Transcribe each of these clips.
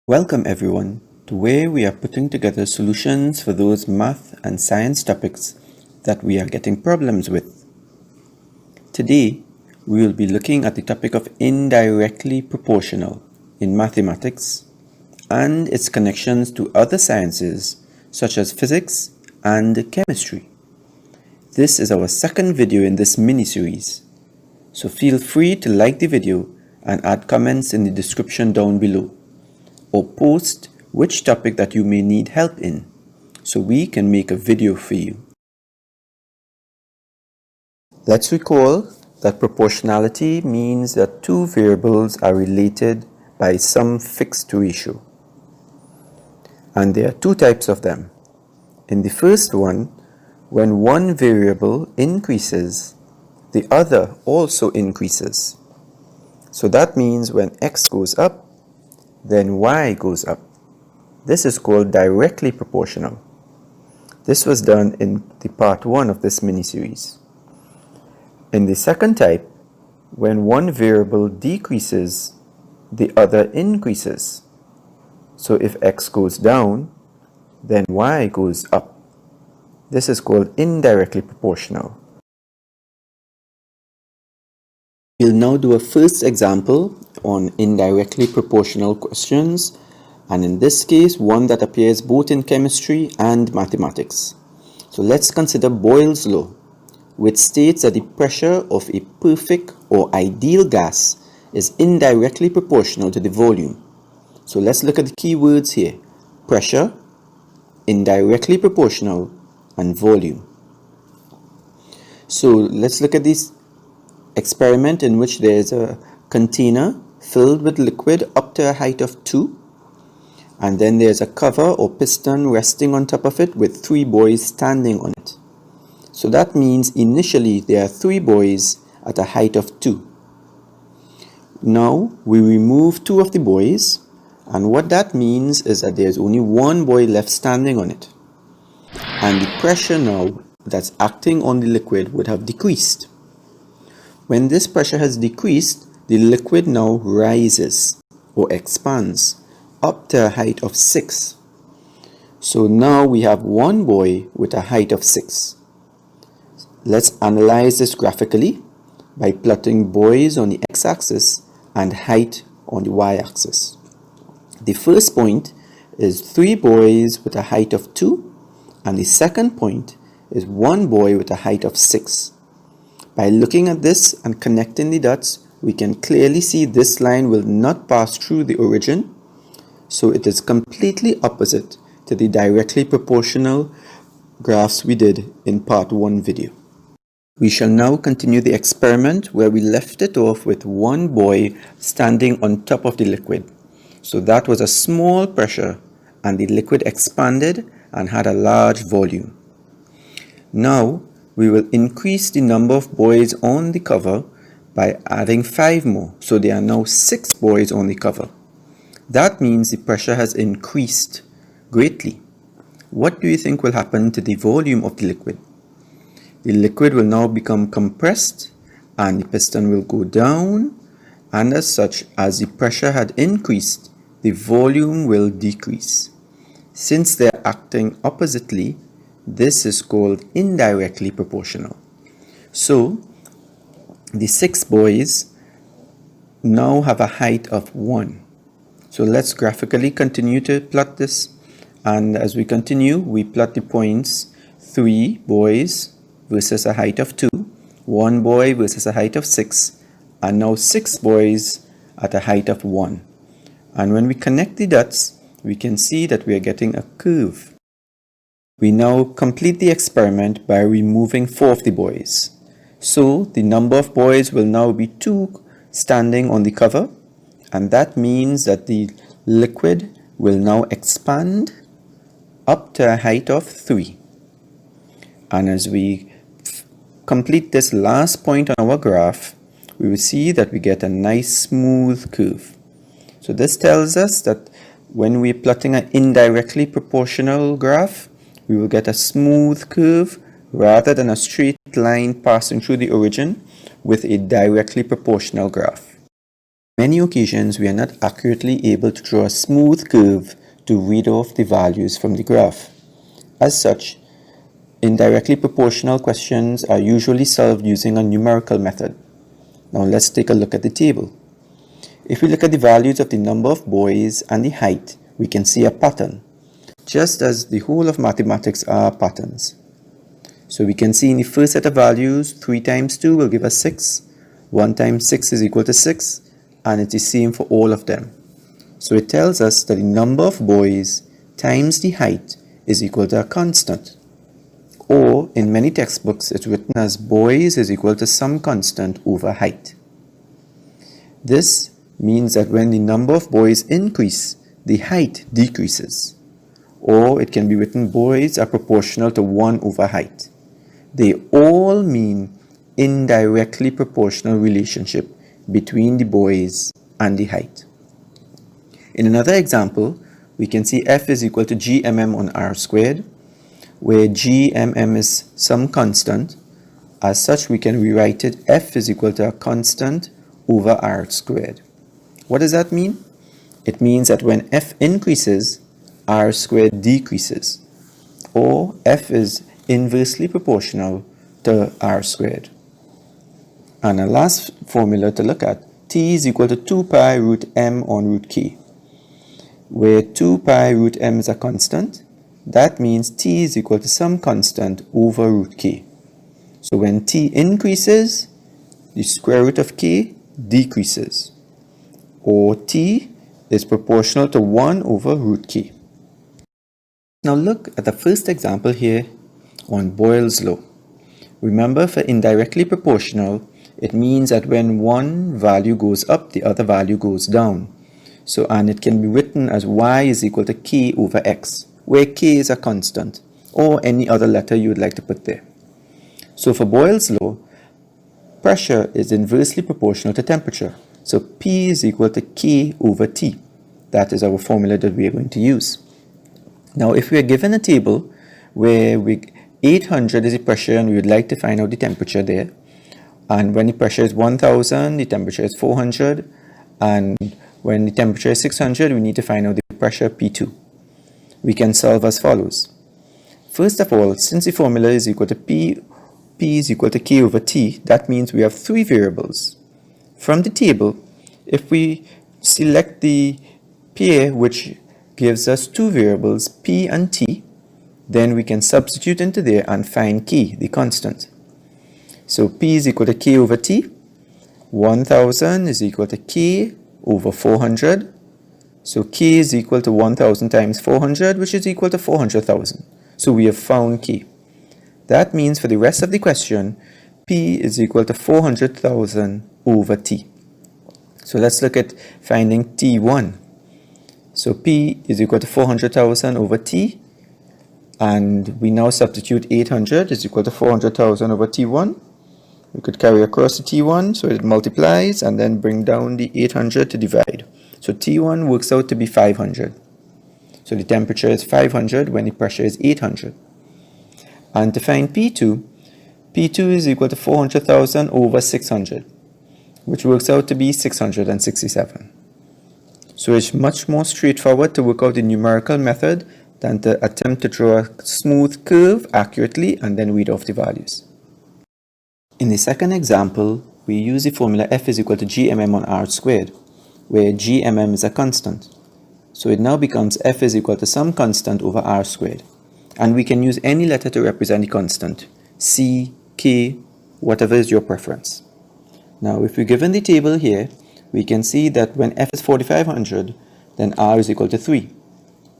Welcome everyone to where we are putting together solutions for those math and science topics that we are getting problems with. Today, we will be looking at the topic of indirectly proportional in mathematics and its connections to other sciences such as physics and chemistry. This is our second video in this mini-series, so feel free to like the video and add comments in the description down below, or post which topic that you may need help in, so we can make a video for you. Let's recall that proportionality means that two variables are related by some fixed ratio. And there are two types of them. In the first one, when one variable increases, the other also increases. So that means when x goes up, then y goes up. This is called directly proportional. This was done in the part 1 of this mini-series. In the second type, when one variable decreases, the other increases. So if x goes down, then y goes up. This is called indirectly proportional. We'll now do a first example on indirectly proportional questions, and in this case one that appears both in chemistry and mathematics. So let's consider Boyle's law, which states that the pressure of a perfect or ideal gas is indirectly proportional to the volume. So let's look at the key words here: pressure, indirectly proportional, and volume. So let's look at this experiment in which there is a container filled with liquid up to a height of 2, and then there's a cover or piston resting on top of it with 3 boys standing on it. So that means initially there are 3 boys at a height of 2. Now we remove 2 of the boys, and what that means is that there's only 1 boy left standing on it, and the pressure now that's acting on the liquid would have decreased. When this pressure has decreased, the liquid now rises or expands up to a height of 6. So now we have 1 boy with a height of 6. Let's analyze this graphically by plotting boys on the x-axis and height on the y-axis. The first point is 3 boys with a height of 2, and the second point is 1 boy with a height of 6. By looking at this and connecting the dots, we can clearly see this line will not pass through the origin, so it is completely opposite to the directly proportional graphs we did in part 1 video. We shall now continue the experiment where we left it off with 1 boy standing on top of the liquid. So that was a small pressure and the liquid expanded and had a large volume. Now we will increase the number of boys on the cover by adding 5 more. So there are now 6 boys on the cover. That means the pressure has increased greatly. What do you think will happen to the volume of the liquid? The liquid will now become compressed and the piston will go down, and as such, as the pressure had increased, the volume will decrease. Since they are acting oppositely, this is called indirectly proportional. So the 6 boys now have a height of 1. So let's graphically continue to plot this, and as we continue we plot the points: 3 boys versus a height of 2, 1 boy versus a height of 6, and now 6 boys at a height of 1. And when we connect the dots, we can see that we are getting a curve. We now complete the experiment by removing 4 of the boys. So the number of boys will now be 2 standing on the cover, and that means that the liquid will now expand up to a height of 3. And as we complete this last point on our graph, we will see that we get a nice smooth curve. So this tells us that when we're plotting an indirectly proportional graph, we will get a smooth curve rather than a straight line passing through the origin with a directly proportional graph. many occasions we are not accurately able to draw a smooth curve to read off the values from the graph. As such, indirectly proportional questions are usually solved using a numerical method. Now let's take a look at the table. If we look at the values of the number of boys and the height, we can see a pattern, just as the whole of mathematics are patterns. So we can see in the first set of values, 3 times 2 will give us 6, 1 times 6 is equal to 6, and it's the same for all of them. So it tells us that the number of boys times the height is equal to a constant. Or, in many textbooks, it's written as boys is equal to some constant over height. This means that when the number of boys increase, the height decreases. Or it can be written boys are proportional to 1 over height. They all mean indirectly proportional relationship between the boys and the height. In another example, we can see f is equal to gmm on r squared, where gmm is some constant. As such, we can rewrite it f is equal to a constant over r squared. What does that mean? It means that when f increases, r squared decreases, or f is inversely proportional to r squared. And a last formula to look at, t is equal to 2 pi root m on root k, where 2 pi root m is a constant. That means t is equal to some constant over root k. So when t increases, the square root of k decreases, or t is proportional to 1 over root k. Now look at the first example here on Boyle's law. Remember, for indirectly proportional, it means that when one value goes up, the other value goes down. And it can be written as y is equal to k over x, where k is a constant, or any other letter you would like to put there. So for Boyle's law, pressure is inversely proportional to temperature. So P is equal to K over T. That is our formula that we are going to use. Now, if we are given a table where 800 is the pressure and we would like to find out the temperature there, and when the pressure is 1000, the temperature is 400, and when the temperature is 600, we need to find out the pressure P2. We can solve as follows. First of all, since the formula is equal to P is equal to K over T, that means we have 3 variables. From the table, if we select the pair which gives us 2 variables, P and T, then we can substitute into there and find K, the constant. So P is equal to K over T. 1000 is equal to K over 400. So K is equal to 1000 times 400, which is equal to 400,000. So we have found K. That means for the rest of the question, P is equal to 400,000 over T. So let's look at finding T1. So P is equal to 400,000 over T. And we now substitute 800 is equal to 400,000 over T1. We could carry across the T1 so it multiplies and then bring down the 800 to divide. So T1 works out to be 500. So the temperature is 500 when the pressure is 800. And to find P2, P2 is equal to 400,000 over 600, which works out to be 667. So it's much more straightforward to work out the numerical method than to attempt to draw a smooth curve accurately and then read off the values. In the second example, we use the formula F is equal to gmm on r squared, where gmm is a constant. So it now becomes F is equal to some constant over r squared. And we can use any letter to represent the constant, C, K, whatever is your preference. Now, if we're given the table here, we can see that when F is 4500, then R is equal to 3.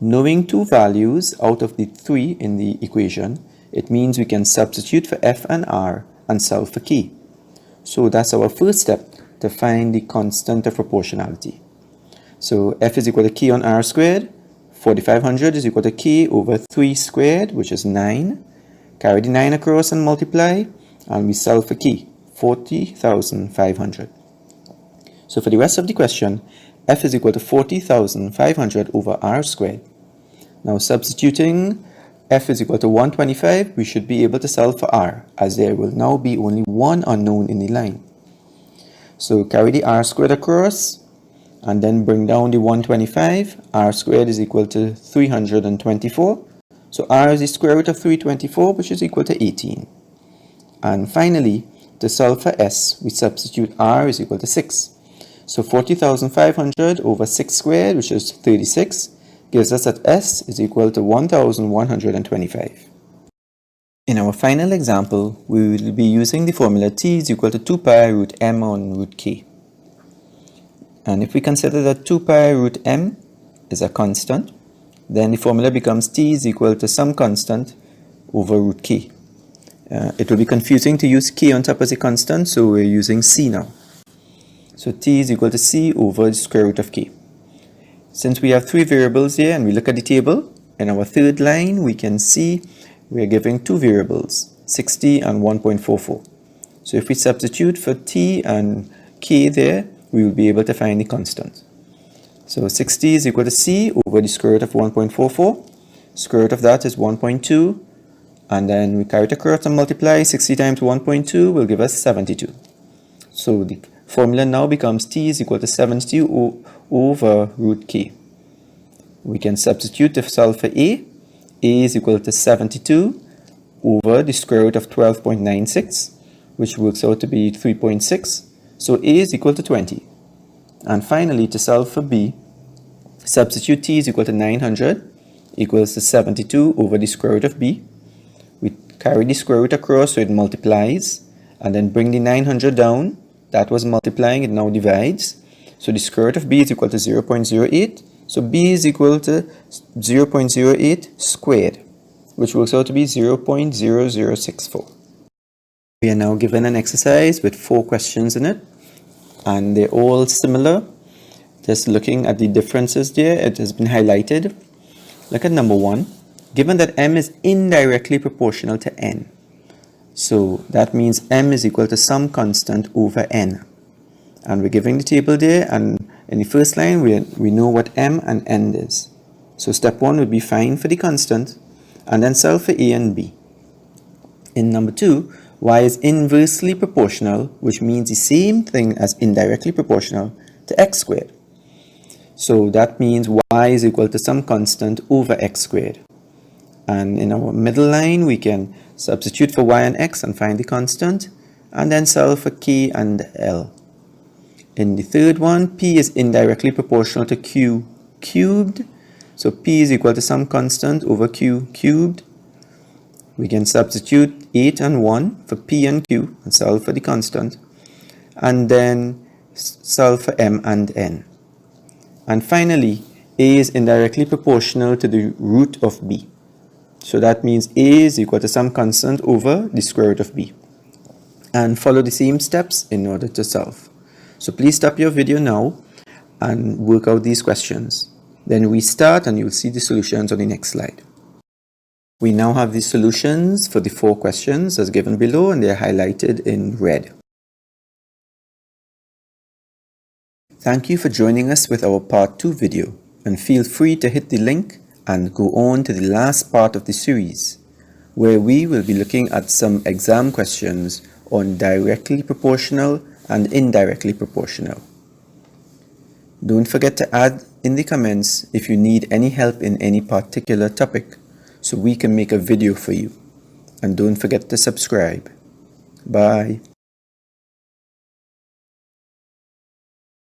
Knowing 2 values out of the 3 in the equation, it means we can substitute for F and R and solve for K. So that's our first step to find the constant of proportionality. So F is equal to K on R squared. 4500 is equal to K over 3 squared, which is 9. Carry the 9 across and multiply, and we solve for K, 40,500. So for the rest of the question, F is equal to 40,500 over R squared. Now substituting F is equal to 125, we should be able to solve for R, as there will now be only one unknown in the line. So carry the R squared across, and then bring down the 125, r squared is equal to 324. So r is the square root of 324, which is equal to 18. And finally, to solve for s, we substitute r is equal to 6. So 40,500 over 6 squared, which is 36, gives us that s is equal to 1,125. In our final example, we will be using the formula t is equal to 2 pi root m on root k. And if we consider that 2 pi root m is a constant, then the formula becomes t is equal to some constant over root k. It will be confusing to use k on top as a constant, so we're using c now. So t is equal to c over the square root of k. Since we have three variables here and we look at the table, in our third line we can see we are giving two variables, 60 and 1.44. So if we substitute for t and k there, we will be able to find the constant. So 60 is equal to c over the square root of 1.44. Square root of that is 1.2. And then we carry it across and multiply. 60 times 1.2 will give us 72. So the formula now becomes t is equal to 72 over root k. We can substitute to solve for a. A is equal to 72 over the square root of 12.96, which works out to be 3.6. So a is equal to 20. And finally, to solve for b, substitute t is equal to 900 equals to 72 over the square root of b. We carry the square root across so it multiplies, and then bring the 900 down. That was multiplying, it now divides. So the square root of b is equal to 0.08. So b is equal to 0.08 squared, which works out to be 0.0064. We are now given an exercise with 4 questions in it, and they're all similar. Just looking at the differences there, it has been highlighted. Look at number 1. Given that m is indirectly proportional to n. So that means m is equal to some constant over n. And we're giving the table there, and in the first line we know what m and n is. So step 1 would be find for the constant, and then solve for a and b. In number 2, y is inversely proportional, which means the same thing as indirectly proportional to x squared. So that means y is equal to some constant over x squared. And in our middle line, we can substitute for y and x and find the constant, and then solve for k and l. In the third one, p is indirectly proportional to q cubed. So p is equal to some constant over q cubed. We can substitute 8 and 1 for p and q and solve for the constant, and then solve for m and n. And finally, a is indirectly proportional to the root of b. So that means a is equal to some constant over the square root of b. And follow the same steps in order to solve. So please stop your video now and work out these questions. Then restart and you'll see the solutions on the next slide. We now have the solutions for the 4 questions as given below, and they are highlighted in red. Thank you for joining us with our part 2 video, and feel free to hit the link and go on to the last part of the series, where we will be looking at some exam questions on directly proportional and indirectly proportional. Don't forget to add in the comments if you need any help in any particular topic, so we can make a video for you. And don't forget to subscribe. Bye.